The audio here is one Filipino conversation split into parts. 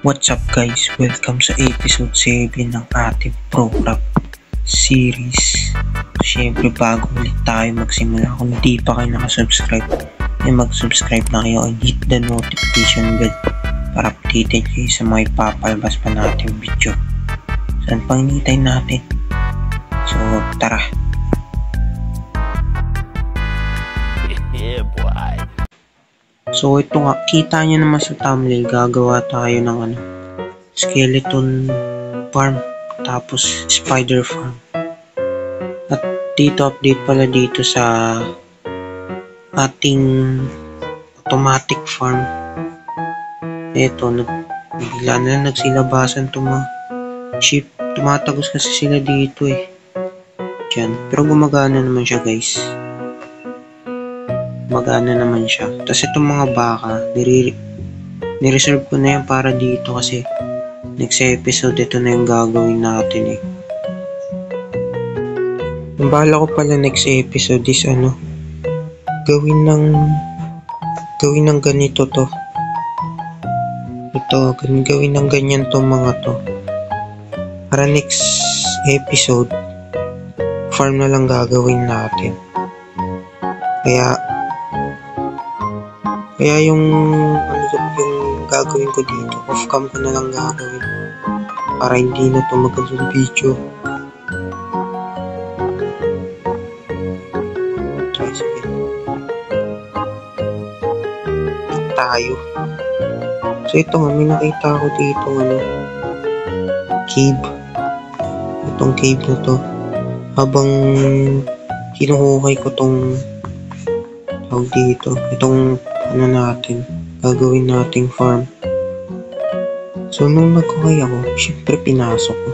What's up guys? Welcome sa episode 7 ng ating ProCraft series. Siyempre bago ulit tayo magsimula, kung di pa kayo nakasubscribe, ay mag-subscribe na kayo and hit the notification bell para updated kayo sa mga ipapalabas pa natin video. Saan pang hinihintay natin? So tara! Yeah, boy. So ito nga, kita nyo naman sa thumbnail, gagawa tayo ng skeleton farm, tapos spider farm. At dito, update pala dito sa ating automatic farm. Ito, bigla na lang nagsilabasan itong mga sheep. Tumatagos kasi sila dito Diyan. Pero gumagana naman siya guys. Magana naman siya. Tapos itong mga baka, nireserve ko na yan para dito kasi next episode ito na yung gagawin natin Ang bahala ko pala next episode is gawin ng ganito to. Ito, gawin ng ganyan to mga to. Para next episode, farm na lang gagawin natin. Kaya yung gagawin ko dito, off cam ko na lang gagawin para hindi na ito magandang video. Tayo. So ito nga, may nakita ko dito cave. Itong cave na to, habang kinuhukay ko tong tawag dito, itong gagawin nating farm. So nung nagkukay ako, syempre pinasok ko.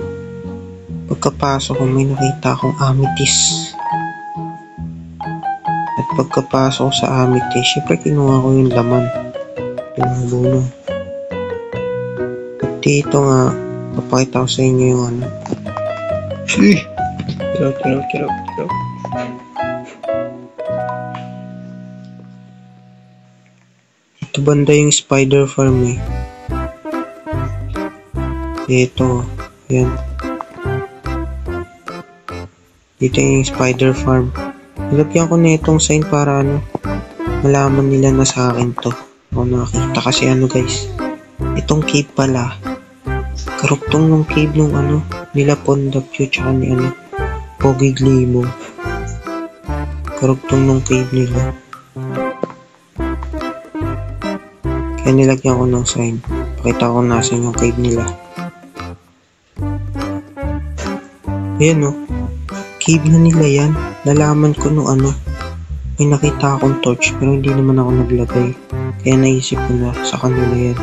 Pagkapasok ko, may nakita akong amethyst. At pagkapasok ko sa amethyst, syempre kinuha ko yung laman, yung buno. At dito nga, papakita ko sa inyo yung Kirap. Ito banda yung spider farm Ito, yan. Dito yung spider farm. Nilagyan ko na itong sign para malaman nila na sa akin to. Ako nakakita kasi guys, itong cave pala, karuktong ng cave nung nila Pondapyo tsaka ni Pogi Glimo. Karuktong ng cave nila. Kaya nilagyan ko ng sign. Pakita ko nasan yung cave nila. Ayan cave na nila yan. Nalaman ko nung may nakita akong torch pero hindi naman ako naglagay. Kaya naisip ko na sa kanila yan.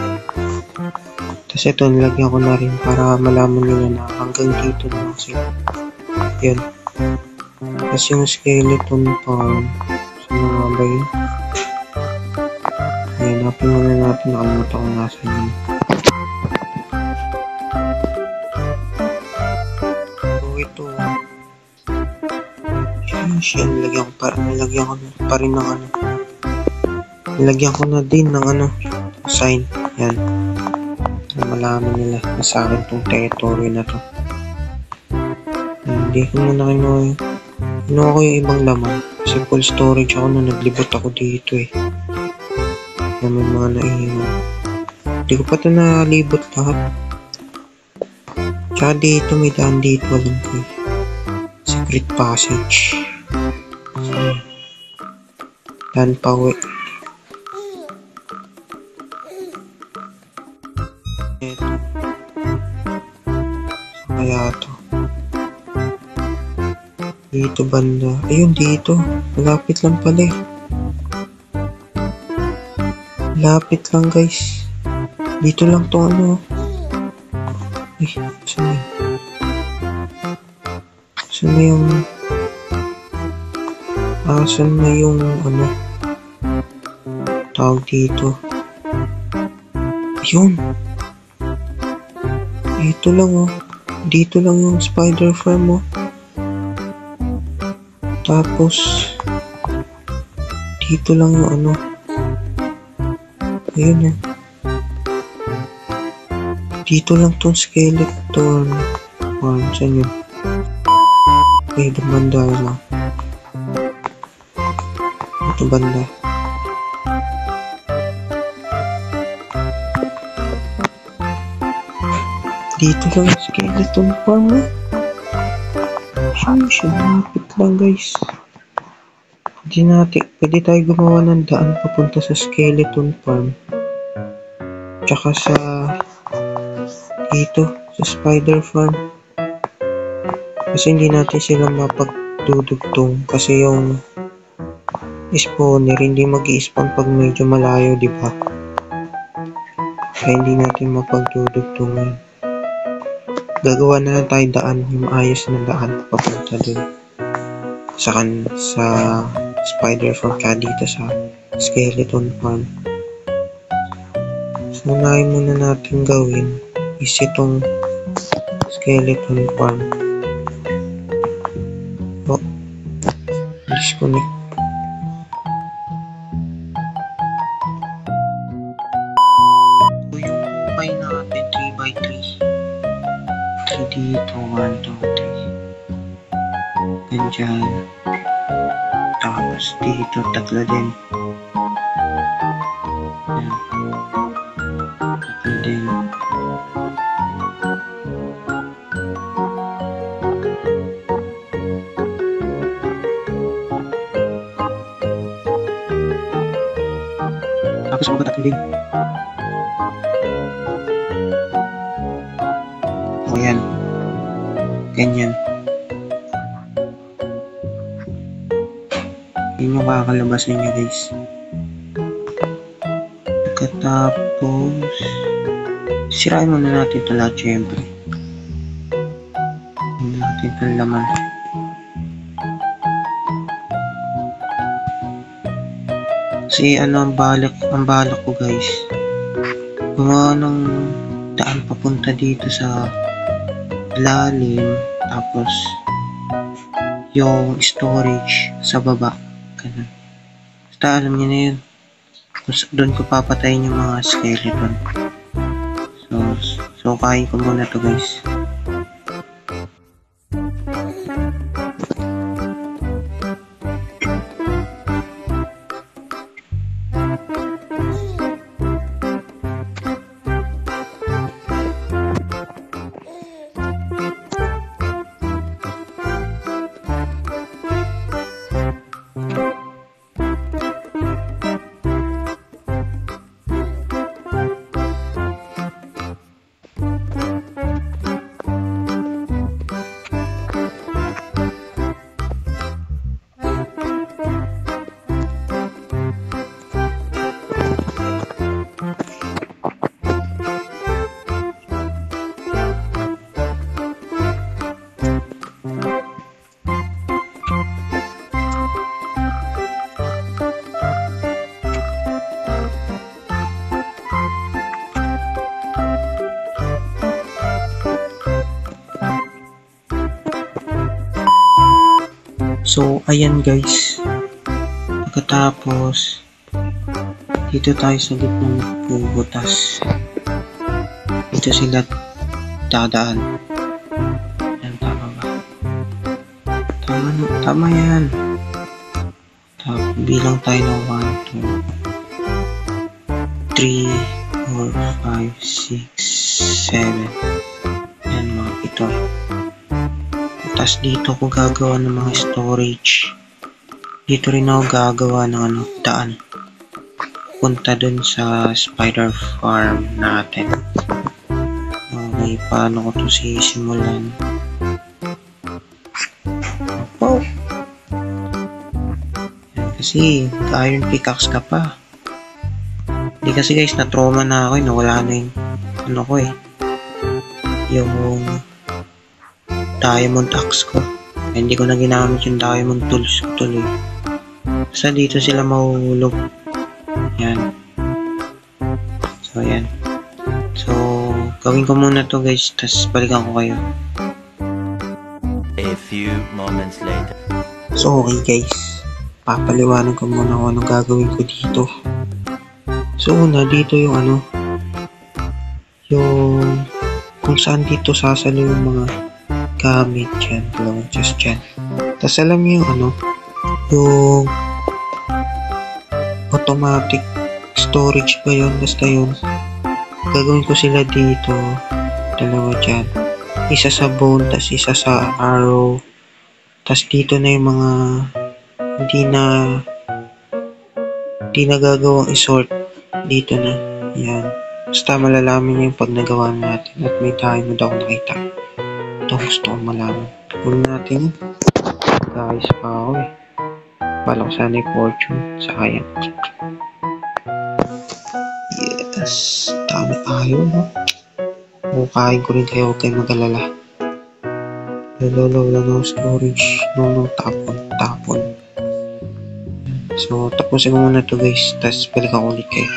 Tapos ito, nilagyan ko na rin para malaman nila na hanggang dito na sila. Ayan. Tapos yung skeleton farm. Saan nga ba yun? Hanapin muna natin, nakalimutan ko nasa yun. So ito, siya, nilagyan ko pa rin ng nilagyan ko na din ng sign. Yan, para malaman nila na sa akin tong territory na to. Hindi ko muna kinuha ko yung ibang laman kasi full storage ako na naglibot ako dito na may mga naiiwan. Hindi ko pa ito nalibot lahat. Tsaka dito, may daan dito. Alam ko secret passage. Daan pa uwi. Ito. So kaya ito. Dito banda. Ayun dito. Malapit lang pala Lapit lang guys. Dito lang to saan yun? Saan na yung tawag dito? Yun. Dito lang Dito lang yung spider farm Tapos dito lang yung Ayun Dito lang tong skeleton. Saan yun? Okay, itong banda na. Ito banda. Dito lang yung skeleton farm eh. Siya, malapit lang guys. Pwede tayo gumawa ng daan papunta sa skeleton farm. Tsaka sa dito, sa spider farm. Kasi hindi natin sila mapagdudugtong. Kasi yung spawner hindi mag-i-spawn pag medyo malayo, di ba? Kaya hindi natin mapagdudugtungan. Gagawa na lang tayo daan, yung maayos na daan papunta dun sa spider farm ka dito sa skeleton farm. So unahin muna natin gawin is itong skeleton farm. Disconnect. So yung ukay natin 3x3 dito, 1, 2, 3 ganyan, tapos dito tatlo din, yan, tatlo din, tapos mga tatlo din. O yan, ganyan. Yun yung kakalabas ninyo guys. Pagkatapos sirain muna natin ito lahat syempre. Hindi natin itong laman. Kasi ang balak ko guys, gumawa ng daan papunta dito sa lalim, tapos yung storage sa baba, ganun. Basta alam niyo na yun, doon ko papatayin yung mga skeleton. So kain ko muna to guys. So, ayan guys. Pagkatapos, dito tayo sa gitnang pubutas. Dito sila dadaan. Yan, tama ba? Tama yan. Tapos, bilang tayo ng 1, 2, 3, 4, 5, 6, 7. Yan, mga ito. Tapos dito ako gagawa ng mga storage. Dito rin ako gagawa ng daan punta dun sa spider farm natin. Okay, paano ko to sisimulan? Oh! Yan, kasi iron pickaxe ka pa. Hindi kasi guys, na-trauma na ako. Nawala na yung yung diamond axe ko. Hindi ko na ginamit yung diamond tools ko tuloy. Basta dito sila mahuhulog. Yan. So, yan. So, gawin ko muna to guys, tas balikan ko kayo. A few moments later. So, okay guys. Papaliwanag ko muna kung anong gagawin ko dito. So, una, dito yung yung kung saan dito sasalo yung mga gamit dyan. Dalawang chest dyan. Tapos alam niyo yung yung automatic storage ba yun? Basta yun. Gagawin ko sila dito. Dalawa dyan. Isa sa bone, tas isa sa arrow. Tas dito na yung mga hindi na gagawang isort. Dito na. Yan. Basta malalaman nyo yung pag nagawa natin. At may time na daw nakita. Ito gusto kong malaman. Kunin natin yun. Guys pa ako eh. Bala ko sana yung fortune. Sayang. Yes. Dami ayaw, no? Bukain ko rin kayo. Huwag kayo mag-alala. Lolo, storage. No, tapon. So, tapusin ko muna to guys. Tapos balik ako ulit kayo.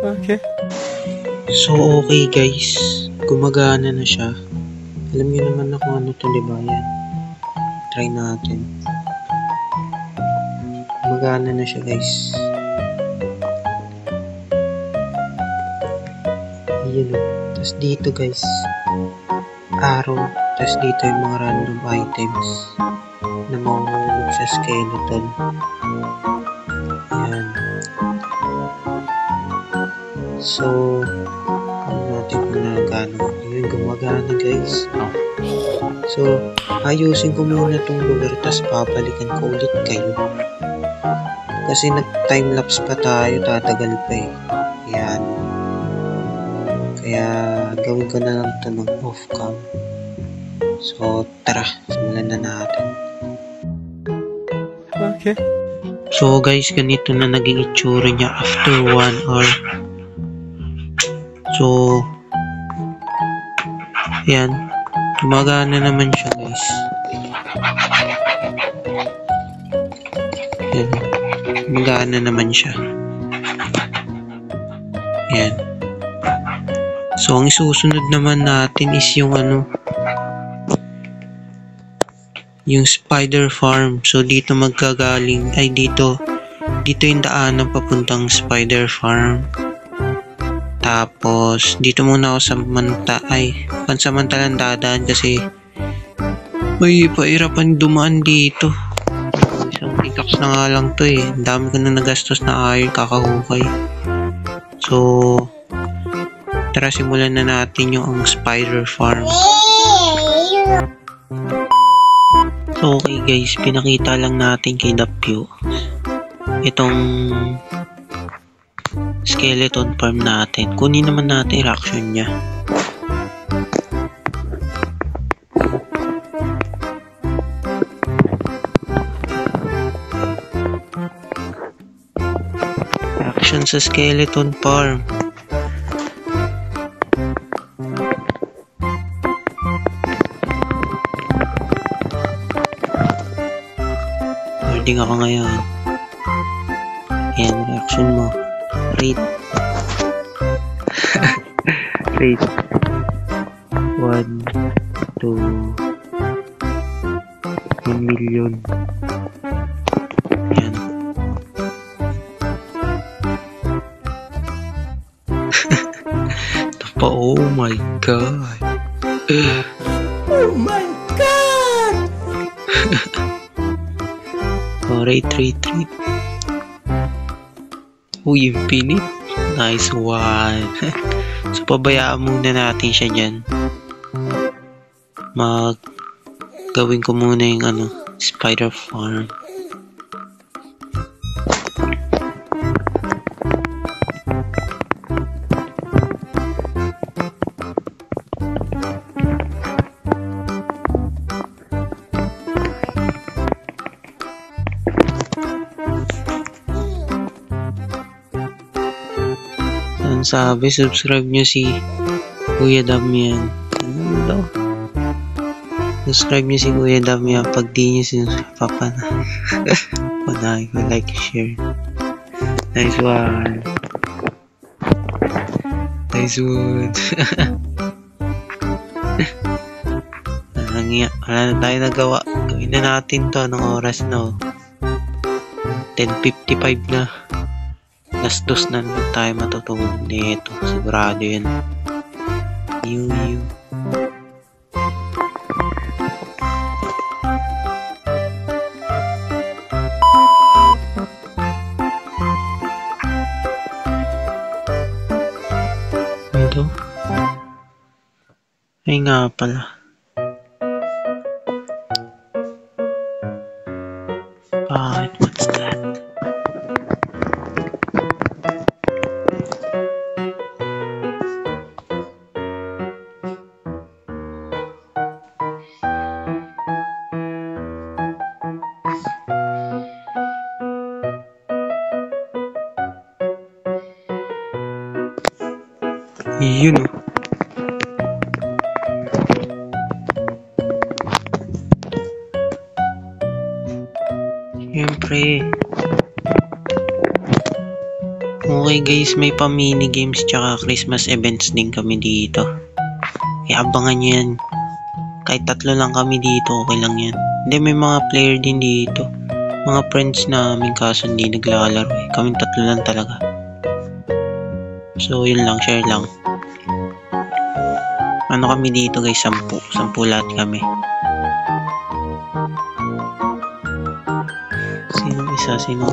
Okay. So, okay guys. Gumagana na siya. Alam niyo naman na kung ano to, diba? Yan. Try natin. Gumagana na siya guys. Yun o. Tapos dito guys, arrow. Tapos dito yung mga random items na mahuhulog sa skeleton. Yan. So, ano natin kung nagano. Yun, gumagana guys. So, ayusin ko muna tong lugar. Tapos babalikan ko ulit kayo. Kasi nag-timelapse pa tayo. Tatagal pa eh. Yan. Kaya gawin ko na lang ito ng off-cam. So tara, simulan na natin. Okay. So guys, ganito na naging itsura niya after 1 hour. So yan, gumagana naman siya guys. Yan, gumagana naman siya. Yan. So, ang isusunod naman natin is yung yung spider farm. So, dito magkagaling, dito yung daanan papuntang spider farm. Tapos, dito muna ako sa pansamantalang dadaan kasi may pahirapan dumaan dito. Isang pickaxe na nga lang to eh. Ang dami ko na nagastos na iron kakahukay. So, tara, simulan na natin yung spider farm. So, okay guys, pinakita lang natin kay Dapyo itong skeleton farm natin. Kunin naman natin reaction niya. Reaction sa skeleton farm. Loading ako ngayon. Ayan, reaction mo. Rate. Rate. 1 to 1 million. Ayan. Ito pa, oh my god. Oh my god! Rate. Uy, infinite. Nice one. So, pabayaan muna natin siya dyan. Gawin ko muna yung spider farm. Sabi, subscribe nyo si Kuya Damian. Ano daw? Subscribe nyo si Kuya Damian. Pag di nyo sinusubscribe na. Panahin ko, like, share. Nice one. Nice one. Wala na tayo nagawa. Gawin na natin to. Anong oras na? 10:55 na. Alas 2 na naman tayo matutulog nito. Sigurado yun. You. Ito? Ay nga pala. What's that? Yun o. Siyempre. Okay guys, may pa mini games tsaka Christmas events din kami dito. Kaya abangan nyo yan. Kahit 3 lang kami dito, okay lang yan. Hindi, may mga player din dito. Mga friends namin kaso hindi naglalaro eh. Kaming 3 lang talaga. So yun lang, share lang. Ano kami dito guys, 10 lahat kami. Sino isa, sino?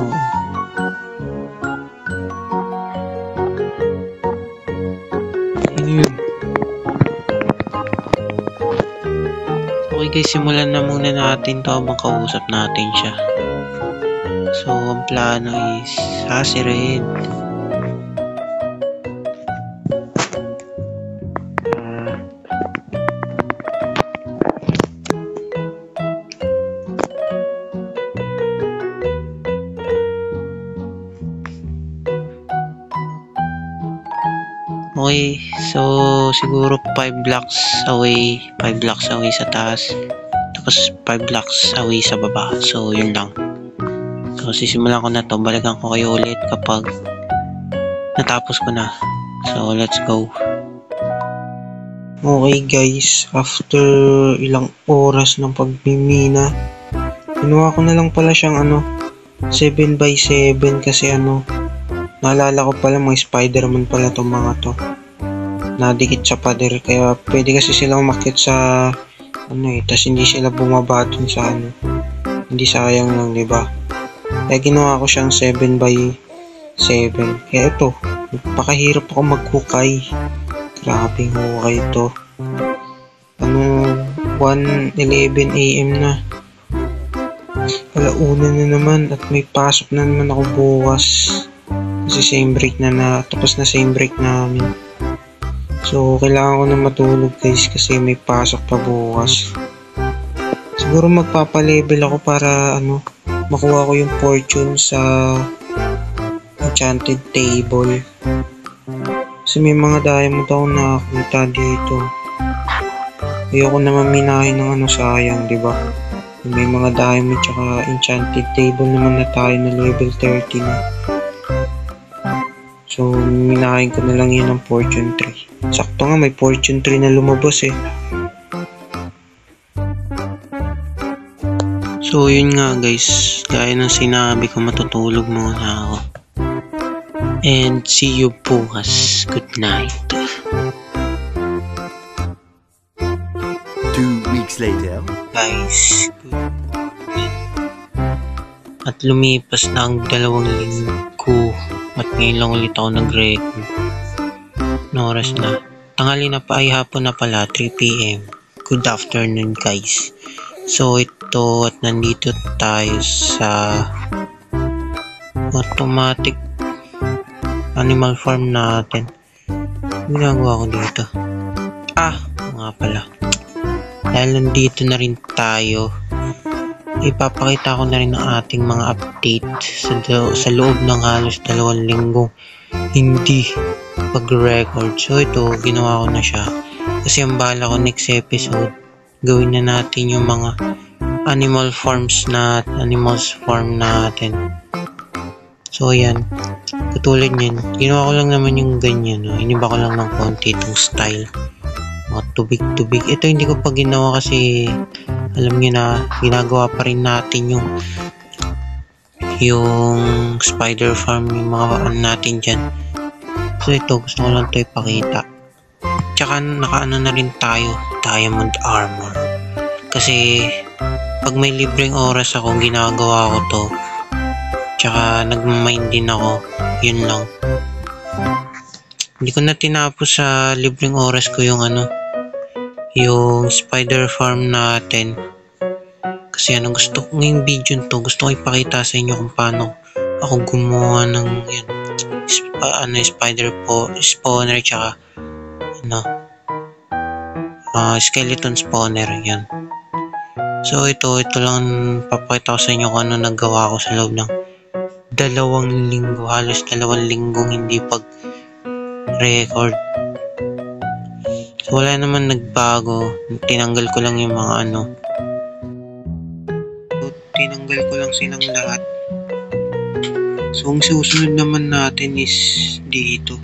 Sino yun? Okay guys, simulan na muna natin to habang kausap natin siya. So ang plano is sasirin. Okay, so siguro 5 blocks away sa taas, tapos 5 blocks away sa baba. So yun lang. So sisimulan ko na to, balikan ko kayo ulit kapag natapos ko na. So let's go. Okay guys, after ilang oras ng pagmimina, ginawa ko na lang pala siyang 7x7 kasi naalala ko pala mga Spider-Man pala itong mga to. Nadikit sa pader, kaya pwede kasi silang umakyat sa tas hindi sila bumaba dun sa hindi sayang lang, diba? Kaya ginawa ko siyang 7x7. Kaya ito, napakahirap ako maghukay. Grabing hukay ito. 1:11 AM na. Alauna na naman at may pasok na naman ako bukas. Kasi same break tapos na same break namin. So kailangan ko na matulog guys kasi may pasok pa bukas. Siguro magpapalevel ako para makuha ko yung fortune sa enchanted table. Kasi may mga diamond ako nakakita dito. Ayoko naman minahin ng sayang, diba? May mga diamond tsaka enchanted table naman na tayo na level 30 na. So, minahin ko na lang yun ng fortune 3. Sakto nga, may fortune 3 na lumabas eh. So, yun nga guys. Gaya ng sinabi ko, matutulog muna ako. And see you bukas. Good night. 2 weeks later. Guys, good. At lumipas na ang 2 linggo. At ngayon lang ulit ako nag-record. No oras na. Tanghali na pa ay hapon na pala, 3 PM. Good afternoon guys. So ito at nandito tayo sa automatic animal farm natin. Ginagawa ko dito. Nga pala. Dahil nandito na rin tayo, ipapakita ko na rin ang ating mga update sa loob ng halos 2 linggong hindi pag-record. So ito, ginawa ko na siya. Kasi ang bala ko next episode, gawin na natin yung mga animals farm natin. So yan, katulad yan. Ginawa ko lang naman yung ganyan. Iniba ko lang ng konti itong style. Mga tubig-tubig. Ito hindi ko pa ginawa kasi alam niyo na ginagawa pa rin natin yung spider farm, yung mga natin dyan. So ito, gusto ko lang ito ipakita. Tsaka nakaano na rin tayo, diamond armor. Kasi pag may libreng oras ako, ginagawa ko to. Tsaka nagmamind din ako. Yun lang. Hindi ko na tinapos sa libreng oras ko yung yung spider farm natin. Kasi gusto ko ngayong video to, gusto ko ipakita sa inyo kung paano ako gumawa ng yun, spider spawner tsaka skeleton spawner yan. So ito lang papakita ko sa inyo kung ano nagawa ko sa loob ng 2 linggo, halos 2 linggong hindi pag-record. So wala naman nagbago, tinanggal ko lang yung mga tinanggal ko lang silang lahat. So ang susunod naman natin is dito.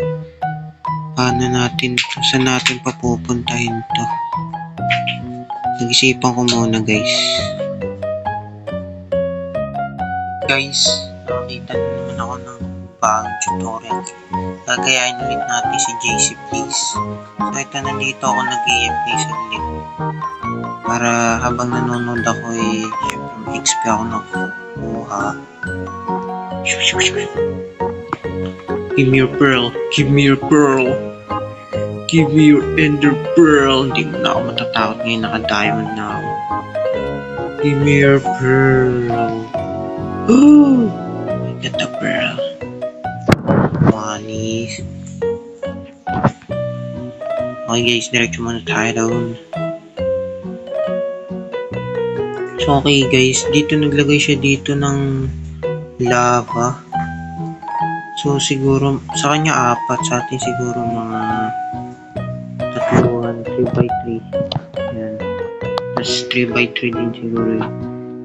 Paano natin to? Saan natin papupuntahin to? Nag-isipan ko muna guys. Nakakita na naman ako ng bagong tutorial. Gagayain ulit natin si JC please. So ito nandito ako nag-i-play sa ulit. Para habang nanonood ako syempre may XP ako nakukuha. Give me your pearl. Give me your pearl. Give me your ender pearl. Hindi mo na ako matatakot ngayon, naka-diamond na ako. Give me your pearl. Oh! I got the pearl. Money. Okay guys, diretso muna tayo doon. So okay guys, dito naglagay siya dito ng lava. So siguro sa kanya 4, sa atin siguro mga 3x3. Yan. Tapos 3x3 din siguro yung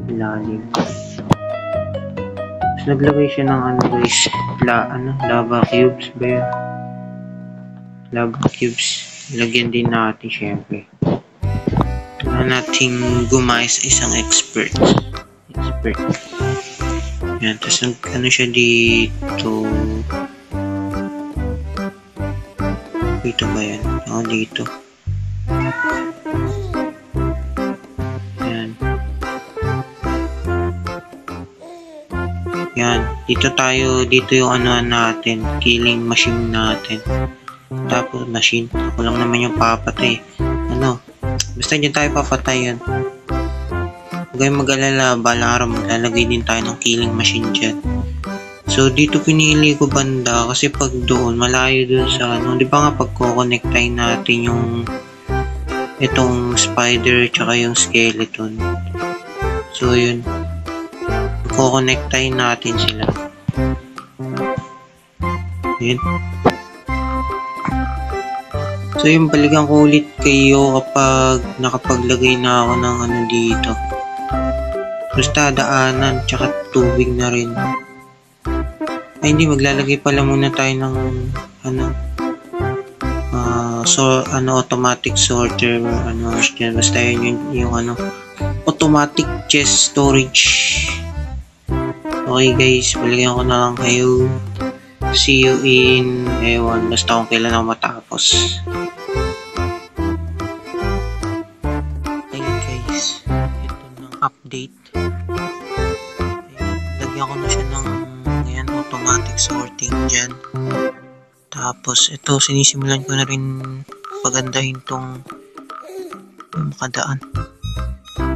ilalim. Tapos naglagay siya ng guys, lava cubes ba yun? Lava cubes. Lagyan din natin syempre. Kailangan nating gumaya sa isang expert. Yan, tapos siya dito. Dito ba yan? Dito. Yan. Yan. Dito yung natin. Killing machine natin. Tapos machine. Ako lang naman yung papatay. Basta dyan tayo papatay yan. Huwag kayong mag-alala, balang araw maglalagay din tayo ng killing machine dyan. So dito pinili ko banda kasi pag doon, malayo doon sa di ba nga pagko-connectay natin yung itong spider tsaka yung skeleton. So yun, pagko-connectay natin sila. Yun. So yung balikan ko ulit kayo kapag nakapaglagay na ako ng dito. Basta daanan, tsaka tubig na rin. Ay hindi, maglalagay pala muna tayo ng automatic sorter, basta yun yung automatic chest storage. Okay guys, balikan ko na lang kayo. See you in, basta kung kailan ako matapos. Okay guys, ito ng update. Lagyan ko na siya ng automatic sorting dyan. Tapos ito, sinisimulan ko na rin pagandahin tong makadaan.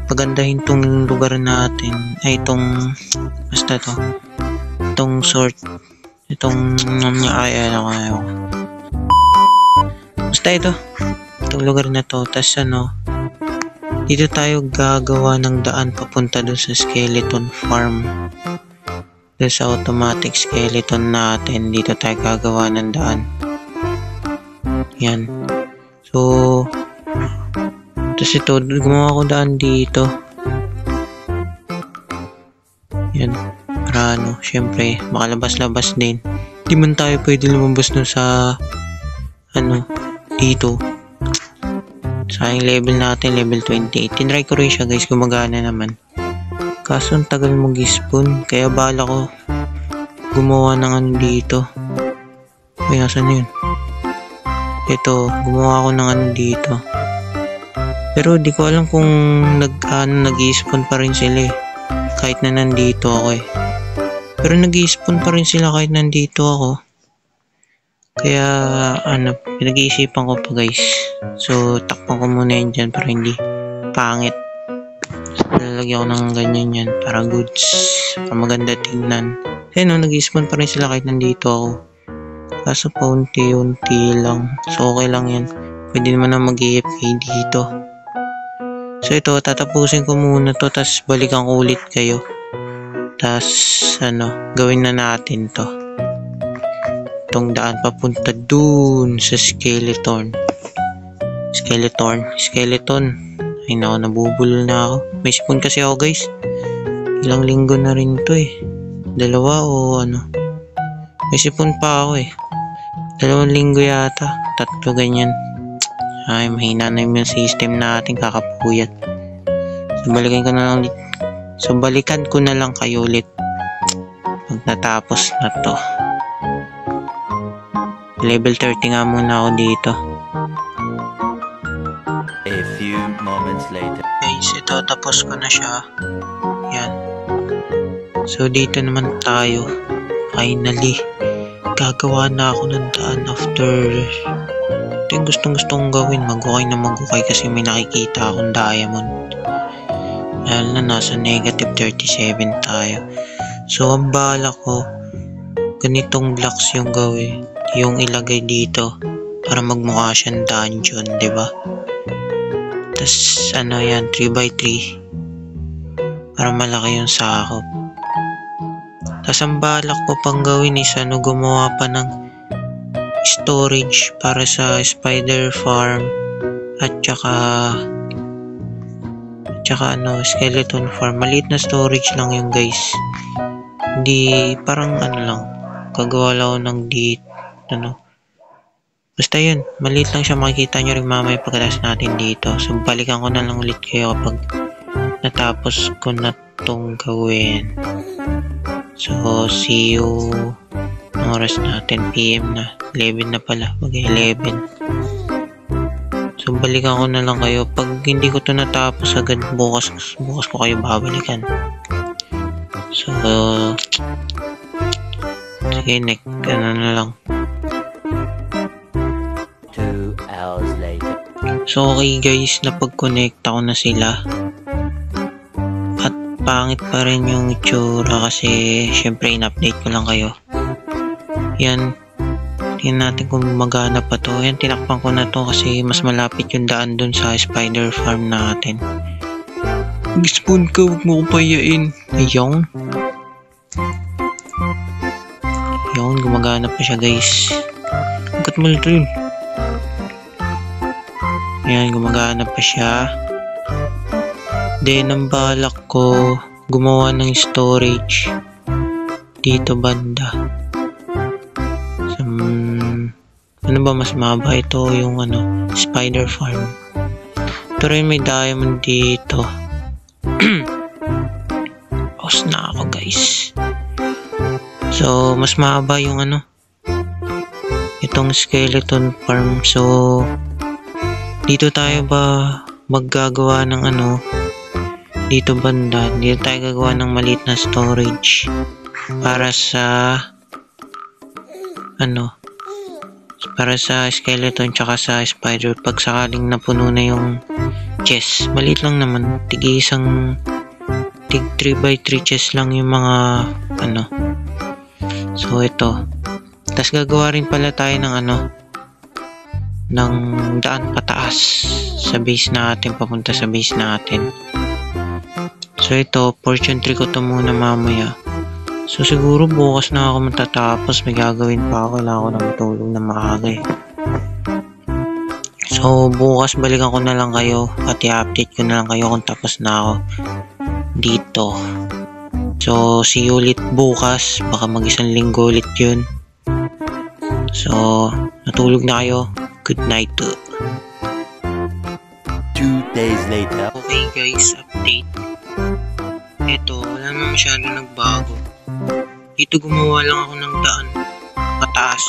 Pagandahin tong lugar natin. Itong basta to. Itong sort. Itong basta ito. Itong lugar na to. Tapos dito tayo gagawa ng daan papunta doon sa skeleton farm. Doon sa automatic skeleton natin, dito tayo gagawa ng daan. Yan. So, tapos ito, gumawa ko daan dito. Yan. Para syempre, makalabas-labas din. Di man tayo pwede lumabas dun sa, dito. Sa yung level natin, level 28. Tinry ko rin siya guys, gumagana naman. Kaso ang tagal mag-spawn, kaya bala ko gumawa ng dito. Ay, asan yun? Ito, gumawa ako ng ano dito. Pero di ko alam kung nag-i-spawn pa rin sila eh. Kahit na nandito ako eh. Pero nag-i-spawn pa rin sila kahit nandito ako. Kaya pinag-iisipan ko pa guys. So, takpan ko muna yun dyan para hindi pangit. So, lalagyan ko ng ganyan yan para goods. Para maganda tingnan. Ayun nag-i-spawn pa rin sila kahit nandito ako. Kaso paunti-unti lang. So, okay lang yan. Pwede naman na mag-AFK dito. So, ito, tatapusin ko muna to. Tapos, balikan ko ulit kayo. Tapos, gawin na natin to. Itong daan papunta dun sa skeleton. Ay nako, nabubulol na ako. May sipon kasi ako guys. Ilang linggo na rin to eh. 2 o ano. May sipon pa ako eh. 2 linggo yata. 3 ganyan. Ay, mahina na yung system natin. Kakapuyat. So, balikan ko na lang kayo ulit. Pag natapos na to. Level 30 nga muna ako dito. A few moments later. Guys, ito tapos ko na siya. Yan. So dito naman tayo. Finally, gagawa na ako ng daan after. Ito yung gustong gawin. Mag-ukay kasi may nakikita akong diamond. Dahil na nasa negative 37 tayo. So ang bala ko, ganitong blocks yung gawin. Yung ilagay dito para magmukha siyang dungeon, 'di ba? Tas yan, 3x3 para malaki yung sakop. Tas ang balak ko pang gawin is gumawa pa ng storage para sa spider farm at saka skeleton farm. Maliit na storage lang yung guys. Hindi parang lang, gagawa lang ng basta yun, maliit lang siya, makikita nyo rin mamaya pagkatapos natin dito. So balikan ko na lang ulit kayo kapag natapos ko na itong gawin. So see you. Ang oras natin, PM na, 11 na pala, mag-11. So balikan ko na lang kayo pag hindi ko to natapos agad. Bukas ko kayo babalikan. So sige, next na lang. 2 hours later. So okay guys, napag-connecta ko na sila. At pangit pa rin yung itsura kasi syempre in-update ko lang kayo. Yan. Tingnan natin kung magana pa to. Yan, tinakpan ko na to kasi mas malapit yung daan dun sa spider farm natin. Mag-spawn ka, huwag mo ko payain. Ayun. Gumagana pa siya guys. Hanggat malito yun. Ayan, gumagana pa siya. Then, ang balak ko, gumawa ng storage dito banda. Ano ba mas maba? Ito yung spider farm. Ito rin may diamond dito. Pause na ako guys. So, mas mahaba yung itong skeleton farm. So, dito tayo ba maggagawa ng dito banda. Dito tayo gagawa ng maliit na storage para sa skeleton tsaka sa spider. Pag sakaling napuno na yung chest, maliit lang naman, tig 3x3 chest lang yung mga so ito. Tas gagawa rin pala tayo ng ng daan pataas sa base natin, papunta sa base natin. So ito, fortune tree ko to muna mamaya. So siguro bukas na ako matatapos, may gagawin pa ako, kailangan ko na matulog na maaga eh. So bukas balikan ko na lang kayo at i-update ko na lang kayo kung tapos na ako dito. So see you ulit bukas, baka mag-1 linggo ulit yun. So natulog na kayo, good night. 2 days later. Okay guys, update. Ito, wala naman masyado nagbago. Dito gumawa lang ako ng daan pataas.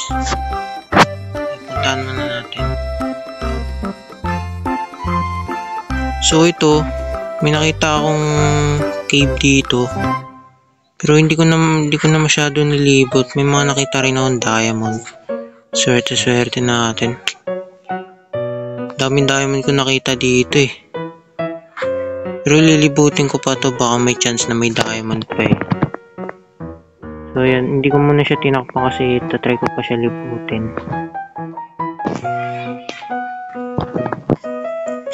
Puntahan muna natin. So ito, may nakita akong cave dito. Pero hindi ko na masyado nilibot. May mga nakita rin akong diamond. Swerte natin. Daming diamond ko nakita dito eh. Pero lilibutin ko pa to, baka may chance na may diamond pa eh. So yan, hindi ko muna siya tinakpan kasi try ko pa siya libutin.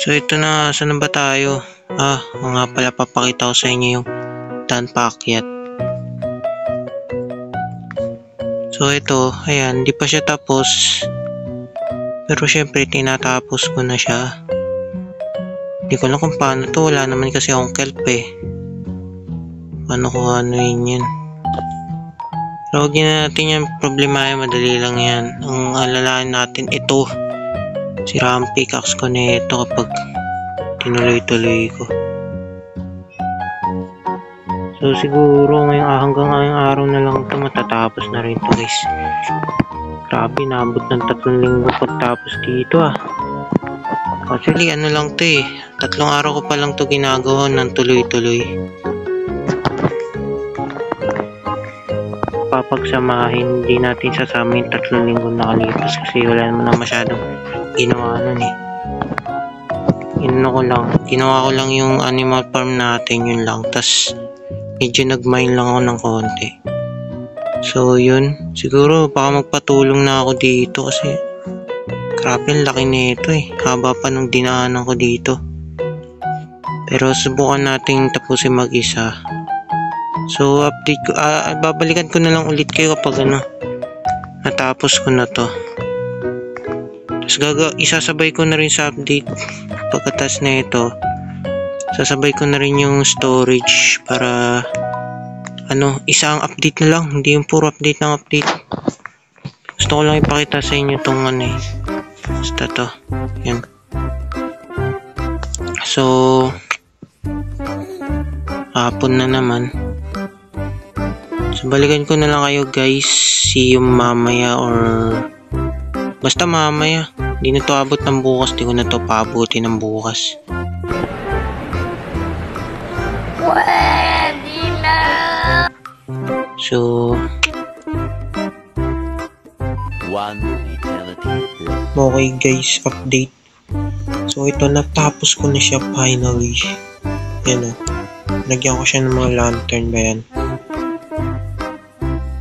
So ito na, saan na ba tayo? Nga pala, papakita ko sa inyo yung daan paakyat. So ito, ayan, di pa siya tapos. Pero syempre, tinatapos ko na siya. Hindi ko alam kung paano to, wala naman kasi akong kelp eh. Paano ko yun? Pero huwag natin yan problema, madali lang yan. Ang alalahan natin ito. Sira ang pickaxe ko na ito kapag tinuloy-tuloy ko. So siguro hanggang ngayong araw na lang ito matatapos na rin ito guys. Grabe, naabot ng 3 linggo pagtapos dito Actually ano lang ito 3 araw ko pa lang ito ginagawa ng tuloy-tuloy. Papagsamahin, hindi natin sasama yung 3 linggo nakalipas kasi wala naman na masyadong ginawa nun Ginawa ko lang yung animal farm natin, yun lang. Tas medyo nag-mine lang ako ng konti. So yun, siguro baka magpatulong na ako dito kasi grabe ang laki nito haba pa nung dinaanan ko dito. Pero subukan nating tapusin mag-isa. So update ko, babalikan ko na lang ulit kayo kapag natapos ko na to. Tapos isasabay ko na rin sa update pagkatas na ito. Sasabay ko na rin yung storage para isang update na lang, hindi yung puro update ng update. Gusto ko lang ipakita sa inyo tong basta to. Yan. So hapon na naman. So balikan ko na lang kayo guys. See you mamaya or basta mamaya. Hindi na to abot ng bukas, di ko na to paabuti ng bukas. So, 1 eternity. okay guys, update. So ito, natapos ko na siya finally. Yan Nagyan ko siya ng mga lantern ba yan.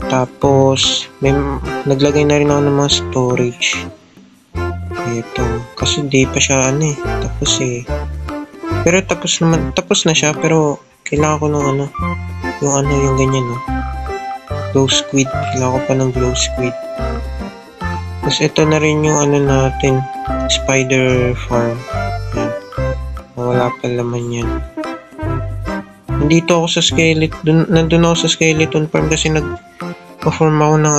Tapos, naglagay na rin ako ng mga storage. Ito, kasi di pa siya tapos Pero tapos na siya, pero kailangan ko ng yung ganyan glow squid. Kailangan ko pa ng glow squid. Tapos ito na rin yung natin, spider farm. Yan. Wala pa laman yan. Nandito ako sa nandun ako sa skeleton farm kasi nag-perform ako ng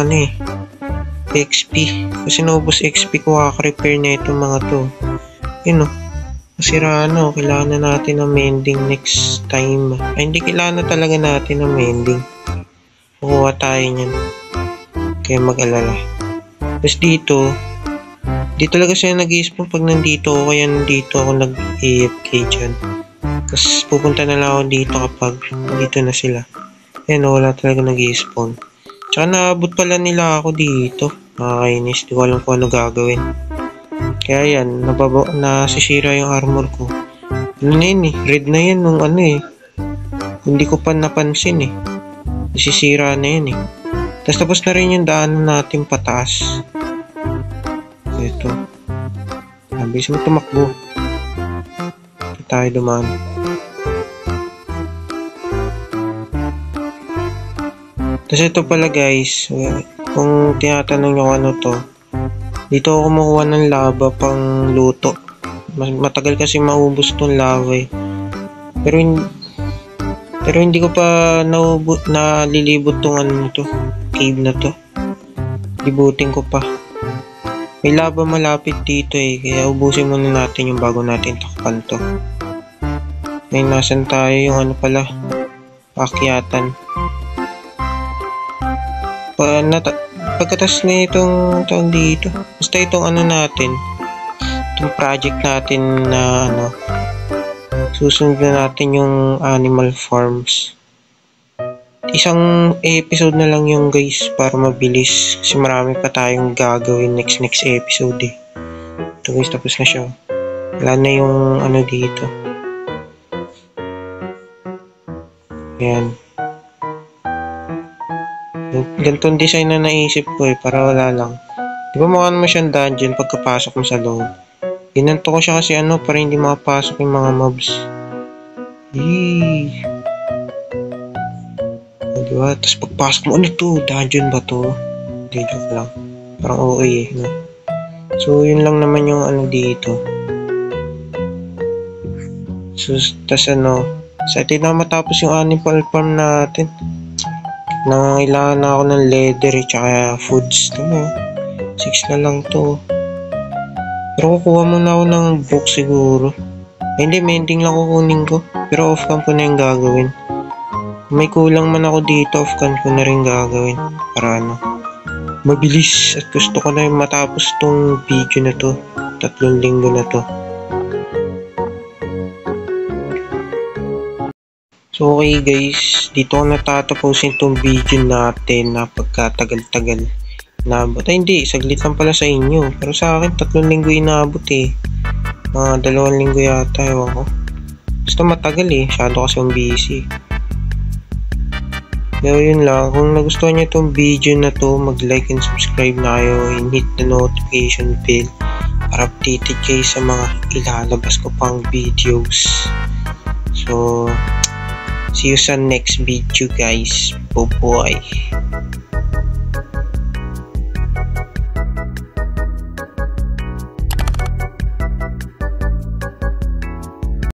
XP. Kasi naubos XP ko, kaka-repair na itong mga to. Masira kailangan na natin ng mending next time. Hindi kailangan na talaga natin ng mending. Kukuha tayo niyan. Kaya mag-alala. Tapos dito talaga siya nag-i-spawn pag nandito ako, kaya nandito ako nag-AFK dyan. Tapos pupunta na lang ako dito kapag dito na sila. Wala talaga nag-i-spawn. Tsaka naabot pala nila ako dito. Nakakainis, di ko alam kung ano gagawin. Kaya yan, nasisira yung armor ko. Red na yan nung hindi ko pa napansin Nasisira na yan Tapos na rin yung daanan natin pataas. Ito. Bilis mo tumakbo. Ito tayo dumaan. Tapos ito pala guys, kung tinatanong nyo ano to, dito ako kumukuha ng lava pang luto. Matagal kasi maubos tong lava Pero hindi ko pa nalilibot tong cave na to. Libutin ko pa. May lava malapit dito kaya ubusin muna natin yung bago natin takpan to. May nasan tayo yung paakyatan. pagkatas na itong tawag dito, basta itong ano natin, itong project natin na ano, susunod na natin yung animal farms. Isang episode na lang yung guys para mabilis kasi marami pa tayong gagawin next episode eh. Ito guys, tapos na siya. Wala na yung ano dito. Ayan. Ganitong design na naisip ko eh, para wala lang. Di ba mukha naman siyang dungeon pagkapasok mo sa loob? Ginanto ko siya kasi ano, para hindi makapasok yung mga mobs. Yee! Diba? Tapos pagpasok mo, ano to? Dungeon ba to? Hindi, joke lang. Parang OA eh, no? So, yun lang naman yung ano dito. So, tas ano, sa atin na matapos yung animal farm natin. Nangangailangan na ako ng leather eh, tsaka foods. Diba? 6 na lang to. Pero kukuha muna ako ng book siguro. Ay, hindi, mending lang kukunin ko. Pero off-cam ko na yung gagawin. May kulang man ako dito, off-cam ko na rin gagawin. Para ano, mabilis. At gusto ko na yung matapos tong video na to. 3 linggo na to. So okay guys, dito ko natatapusin itong video natin na pagkatagal-tagal inabot. Ay hindi, saglit lang pala sa inyo. Pero sa akin, 3 linggo inabot eh. Mga 2 linggo yata, ewan ko. Basta matagal eh, masyado kasi yung busy. Pero yun lang, kung nagustuhan nyo itong video na to, mag-like and subscribe na kayo and hit the notification bell para updated kayo sa mga ilalabas ko pang videos. So, see you sa next video guys. Bye-bye.